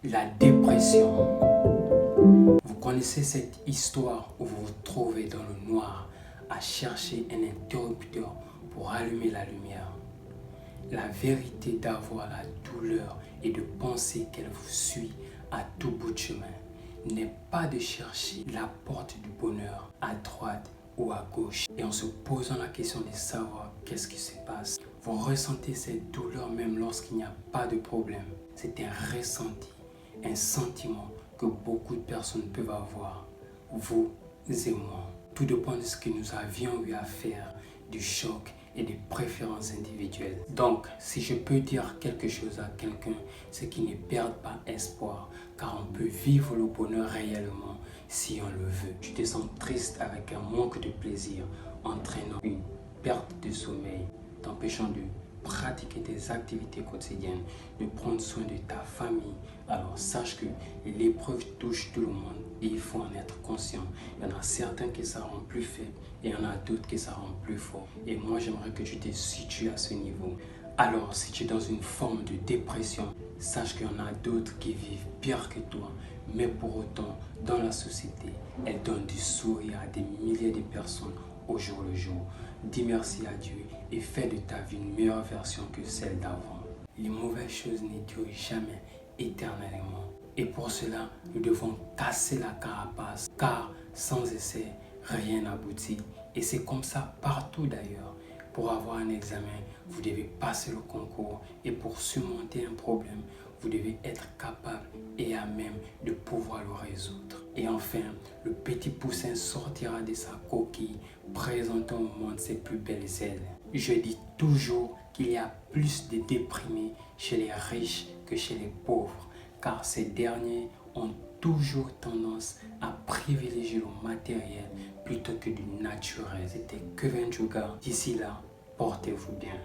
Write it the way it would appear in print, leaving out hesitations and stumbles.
La dépression. Vous connaissez cette histoire où vous vous trouvez dans le noir à chercher un interrupteur pour allumer la lumière. La vérité d'avoir la douleur et de penser qu'elle vous suit à tout bout de chemin n'est pas de chercher la porte du bonheur à droite ou à gauche et en se posant la question de savoir qu'est-ce qui se passe. Vous ressentez cette douleur même lorsqu'il n'y a pas de problème. C'est un ressenti, un sentiment que beaucoup de personnes peuvent avoir, vous et moi. Tout dépend de ce que nous avions eu à faire, du choc et des préférences individuelles. Donc, si je peux dire quelque chose à quelqu'un, c'est qu'il ne perde pas espoir, car on peut vivre le bonheur réellement si on le veut. Tu te sens triste avec un manque de plaisir, entraînant une perte de sommeil, t'empêchant de pratiquer tes activités quotidiennes, de prendre soin de ta famille. Alors sache que l'épreuve touche tout le monde et il faut en être conscient. Il y en a certains qui ça rend plus faible et il y en a d'autres qui ça rend plus fort. Et moi j'aimerais que tu te situes à ce niveau. Alors si tu es dans une forme de dépression, sache qu'il y en a d'autres qui vivent pire que toi. Mais pour autant, dans la société, elle donne du sourire à des milliers de personnes au jour le jour. Dis merci à Dieu et fais de ta vie une meilleure version que celle d'avant. Les mauvaises choses ne durent jamais éternellement. Et pour cela, nous devons casser la carapace, car sans essai, rien n'aboutit. Et c'est comme ça partout d'ailleurs. Pour avoir un examen, vous devez passer le concours et pour surmonter un problème, vous devez être capable et à même de pouvoir le résoudre. Et enfin, le petit poussin sortira de sa coquille, présentant au monde ses plus belles ailes. Je dis toujours qu'il y a plus de déprimés chez les riches que chez les pauvres, car ces derniers ont toujours tendance à privilégier le matériel plutôt que du naturel. C'était Kevin Juga. D'ici là, portez-vous bien.